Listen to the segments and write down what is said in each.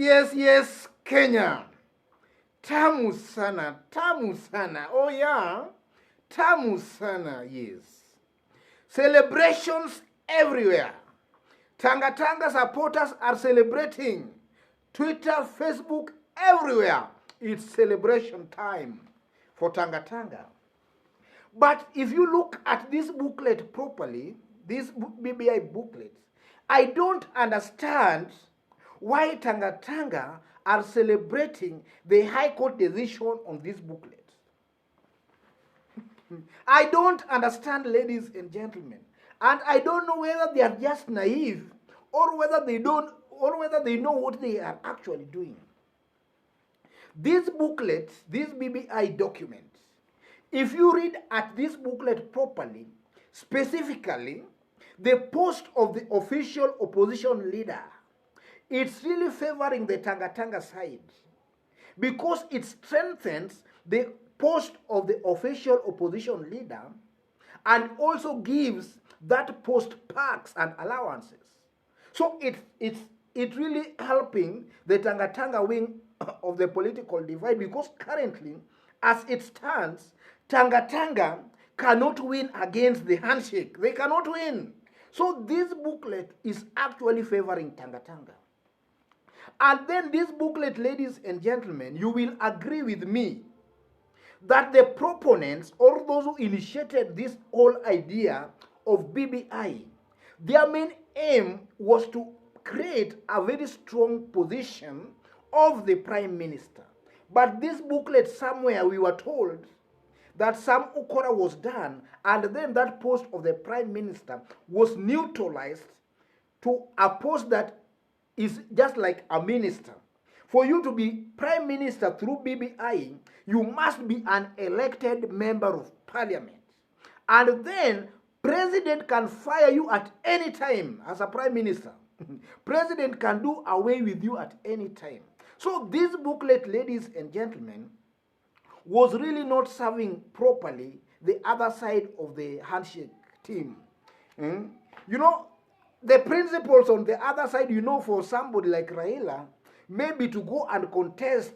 yes, Kenya. Tamu sana, tamu sana. Oh yeah, tamu sana, yes. Celebrations everywhere. Tanga Tanga supporters are celebrating. Twitter, Facebook, everywhere. It's celebration time for Tanga Tanga. But if you look at this booklet properly, this BBI booklet, I don't understand why Tanga Tanga are celebrating the High Court decision on this booklet. I don't understand, ladies and gentlemen. And I don't know whether they are just naive or whether they don't, or whether they know what they are actually doing. This booklet, this BBI document, if you read at this booklet properly, specifically, the post of the official opposition leader, it's really favoring the Tanga Tanga side because it strengthens the post of the official opposition leader and also gives that post perks and allowances. So it's really helping the Tanga Tanga wing of the political divide because currently, as it stands, Tanga Tanga cannot win against the handshake. They cannot win. So this booklet is actually favoring Tanga Tanga. And then this booklet, ladies and gentlemen, you will agree with me that the proponents or those who initiated this whole idea of BBI, their main aim was to create a very strong position of the Prime Minister. But this booklet, somewhere we were told that some ukora was done, and then that post of the Prime Minister was neutralized to a post that is just like a minister. For you to be Prime Minister through BBI, you must be an elected member of Parliament. And then President can fire you at any time as a Prime Minister. President can do away with you at any time. So this booklet, ladies and gentlemen, was really not serving properly the other side of the handshake team. You know, the principles on the other side, you know, for somebody like Raila, maybe to go and contest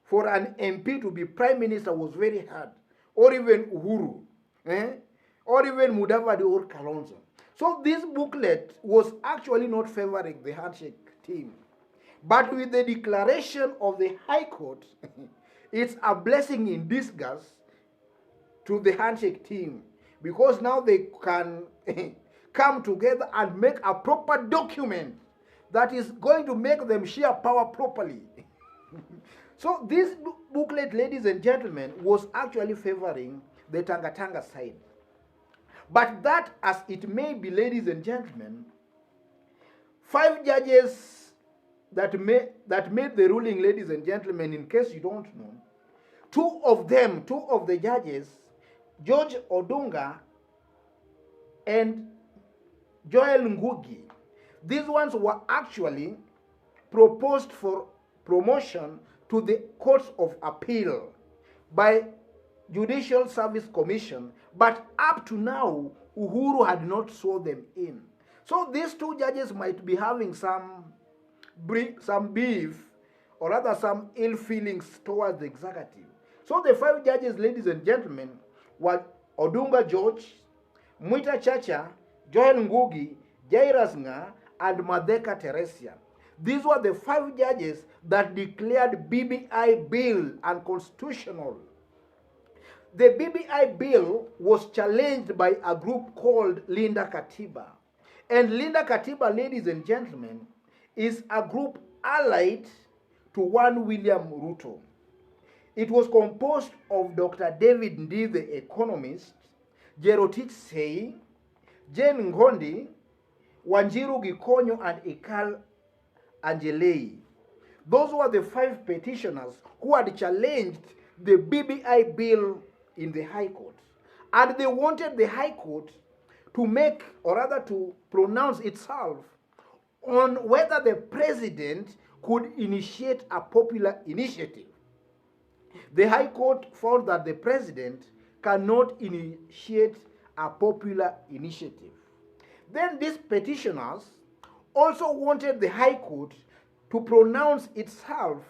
for an MP to be Prime Minister was very hard. Or even Uhuru. Or even Mudavadi or Kalonzo. So this booklet was actually not favoring the handshake team. But with the declaration of the High Court, it's a blessing in disguise to the handshake team. Because now they can come together and make a proper document that is going to make them share power properly. So this booklet, ladies and gentlemen, was actually favoring the Tanga Tanga side. But that as it may be, ladies and gentlemen, 5 judges that made the ruling, ladies and gentlemen, in case you don't know, two of the judges, George Odunga and Joel Ngugi, these ones were actually proposed for promotion to the Courts of Appeal by Judicial Service Commission, but up to now, Uhuru had not sworn them in. So these two judges might be having some beef, or rather some ill feelings towards the executive. So the 5 judges, ladies and gentlemen, were Odunga George, Mwita Chacha, Joel Ngugi, Jairus Nga, and Madheka Teresia. These were the 5 judges that declared BBI bill unconstitutional. The BBI bill was challenged by a group called Linda Katiba. And Linda Katiba, ladies and gentlemen, is a group allied to one William Ruto. It was composed of Dr. David Ndi, the economist, Jerotich Sei, Jane Ngondi, Wanjiru Gikonyo, and Ikal Angelei. Those were the 5 petitioners who had challenged the BBI bill in the High Court. And they wanted the High Court to make, or rather to pronounce itself on whether the president could initiate a popular initiative. The High Court found that the president cannot initiate a popular initiative. Then these petitioners also wanted the High Court to pronounce itself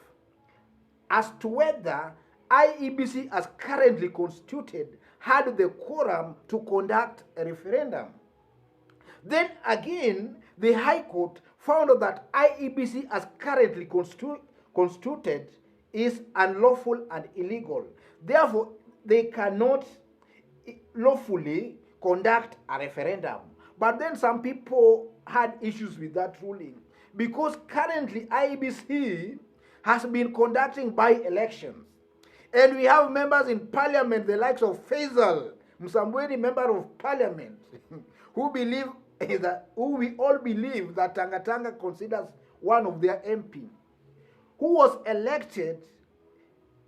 as to whether IEBC as currently constituted had the quorum to conduct a referendum. Then again, the High Court found that IEBC as currently constituted is unlawful and illegal. Therefore, they cannot lawfully conduct a referendum. But then some people had issues with that ruling because currently IEBC has been conducting by-elections. And we have members in parliament, the likes of Faisal Msambweni, member of parliament, who we all believe that Tanga considers one of their MP, who was elected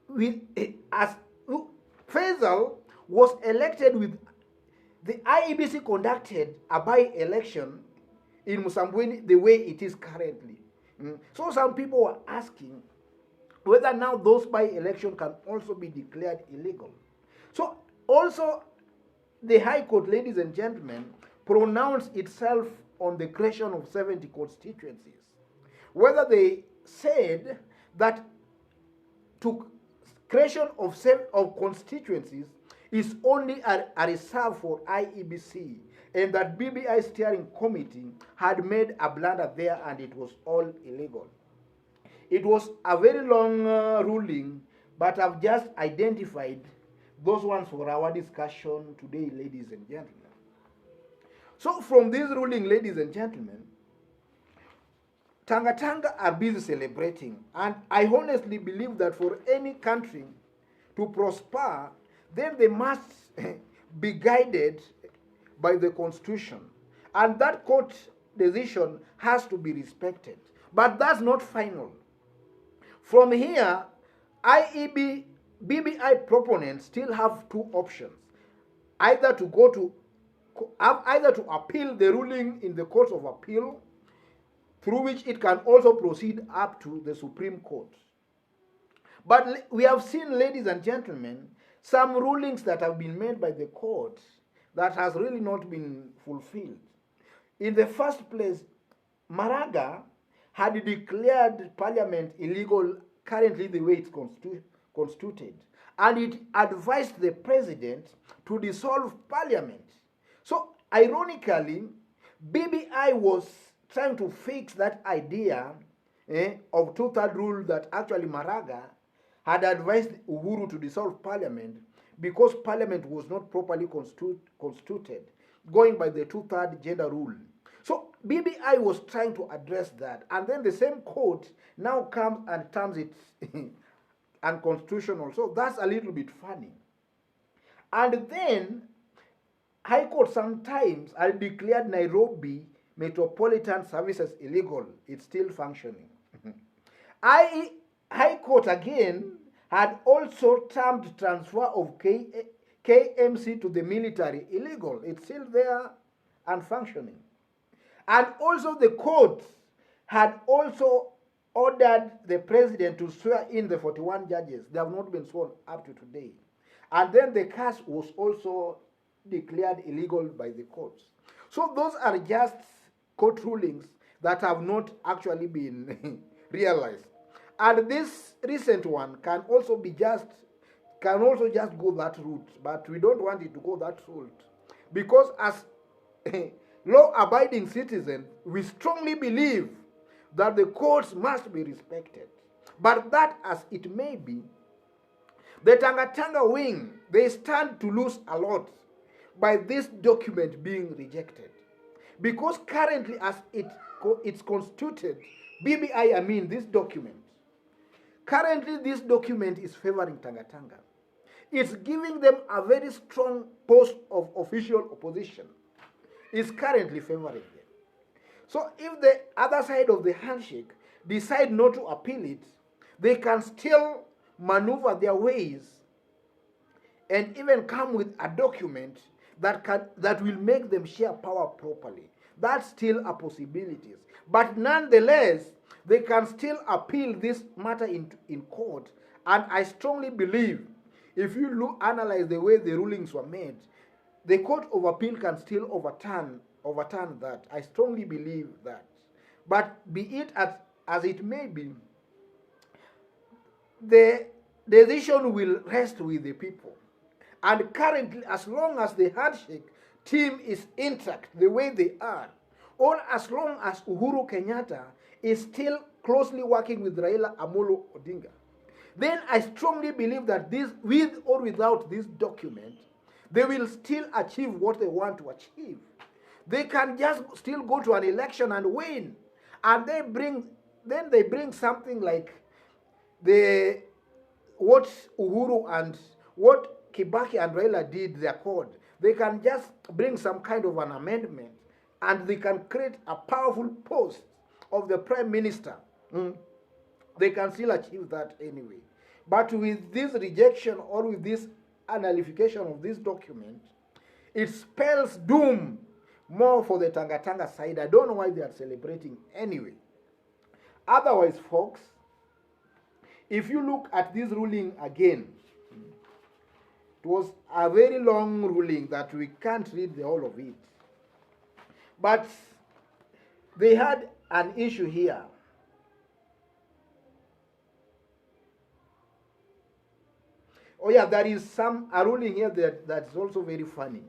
with Faisal was elected with the IEBC conducted a by-election in Msambweni the way it is currently. So some people were asking whether now those by-election can also be declared illegal. So also the High Court, ladies and gentlemen, pronounced itself on the creation of 70 constituencies. Whether they said that to creation of constituencies is only a reserve for IEBC, and that BBI steering committee had made a blunder there and it was all illegal. It was a very long ruling, but I've just identified those ones for our discussion today, ladies and gentlemen. So from this ruling, ladies and gentlemen, Tanga are busy celebrating, and I honestly believe that for any country to prosper, then they must be guided by the Constitution, and that court decision has to be respected. But that's not final. From here, BBI proponents still have two options: either to appeal the ruling in the Court of Appeal, through which it can also proceed up to the Supreme Court. But we have seen, ladies and gentlemen, some rulings that have been made by the court that has really not been fulfilled. In the first place, Maraga had declared parliament illegal currently the way it's constituted, and it advised the president to dissolve parliament. So, ironically, BBI was trying to fix that idea of two-third rule that actually Maraga had advised Uhuru to dissolve parliament because parliament was not properly constituted, going by the two-third gender rule. So BBI was trying to address that, and then the same court now comes and terms it unconstitutional. So that's a little bit funny. And then High Court sometimes are declared Nairobi Metropolitan Services illegal. It's still functioning. High Court again had also termed transfer of KMC to the military illegal. It's still there and functioning. And also the court had also ordered the president to swear in the 41 judges. They have not been sworn up to today. And then the case was also declared illegal by the courts. So those are just court rulings that have not actually been realized. And this recent one can also just go that route, but we don't want it to go that route, because as law-abiding citizens, we strongly believe that the courts must be respected. But that as it may be, the Tanga wing, they stand to lose a lot by this document being rejected. Because currently as it's constituted, BBI, this document, currently this document is favoring Tanga. It's giving them a very strong post of official opposition. It's currently favoring them. So if the other side of the handshake decide not to appeal it, they can still maneuver their ways and even come with a document that will make them share power properly. That's still a possibility. But nonetheless, they can still appeal this matter in court. And I strongly believe, if you analyze the way the rulings were made, the Court of Appeal can still overturn that. I strongly believe that. But be it as it may be, the decision will rest with the people. And currently, as long as the handshake team is intact the way they are, or as long as Uhuru Kenyatta is still closely working with Raila Amolo Odinga, then I strongly believe that this, with or without this document, they will still achieve what they want to achieve. They can just still go to an election and win, and then they bring something like what Uhuru and what Kibaki and Raila did, the accord. They can just bring some kind of an amendment, and they can create a powerful post of the prime minister. They can still achieve that anyway. But with this rejection or with this annullification of this document, it spells doom more for the Tanga side. I don't know why they are celebrating anyway. Otherwise, folks, if you look at this ruling again, it was a very long ruling that we can't read the whole of it. But they had an issue here. Oh yeah, there is a ruling here that's also very funny.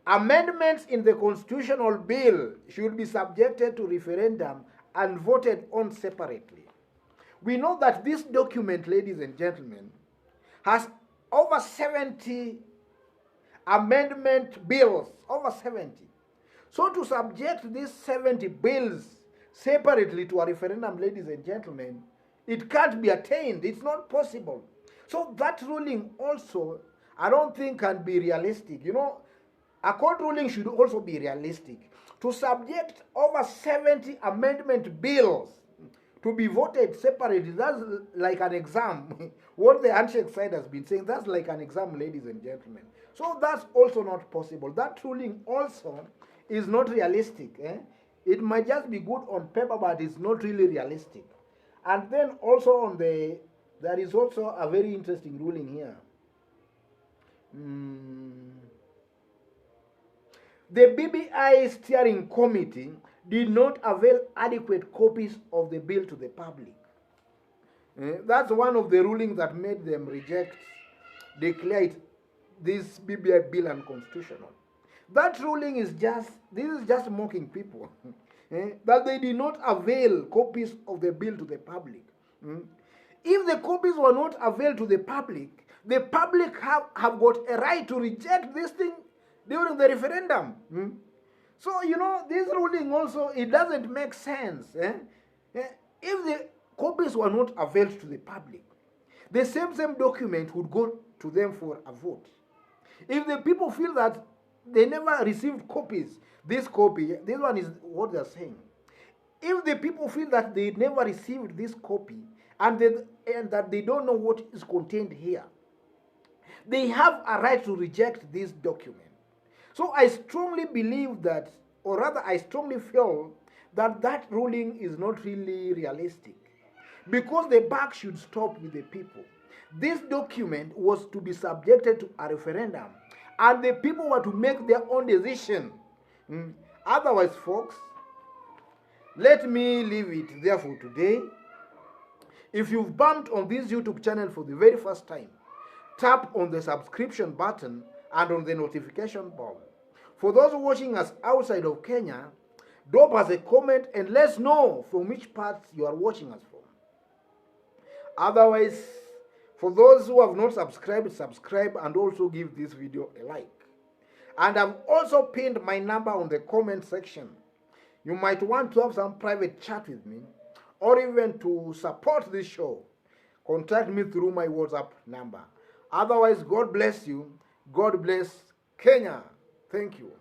Amendments in the constitutional bill should be subjected to referendum and voted on separately. We know that this document, ladies and gentlemen, has over 70 amendment bills, over 70. So to subject these 70 bills separately to a referendum, ladies and gentlemen, it can't be attained. It's not possible. So that ruling also, I don't think can be realistic. You know, a court ruling should also be realistic. To subject over 70 amendment bills to be voted separately, that's like an exam. What the handshake side has been saying, that's like an exam, ladies and gentlemen. So that's also not possible. That ruling also is not realistic. It might just be good on paper, but it's not really realistic. And then also there is also a very interesting ruling here. The BBI steering committee did not avail adequate copies of the bill to the public. That's one of the rulings that made them declare this BBI bill unconstitutional. That ruling is just mocking people. That they did not avail copies of the bill to the public. If the copies were not availed to the public have got a right to reject this thing during the referendum. So, you know, this ruling also, it doesn't make sense. If the copies were not availed to the public, the same document would go to them for a vote. If the people feel that they never received copies, this one is what they're saying. If the people feel that they never received this copy and that they don't know what is contained here, they have a right to reject this document. So I strongly believe that, or rather I strongly feel that ruling is not really realistic, because the buck should stop with the people. This document was to be subjected to a referendum, and the people were to make their own decision. Otherwise, folks, let me leave it there for today. If you've bumped on this YouTube channel for the very first time, tap on the subscription button and on the notification bell. For those watching us outside of Kenya, drop us a comment and let us know from which parts you are watching us from. Otherwise, for those who have not subscribed, subscribe and also give this video a like. And I've also pinned my number on the comment section. You might want to have some private chat with me, or even to support this show. Contact me through my WhatsApp number. Otherwise, God bless you. God bless Kenya. Thank you.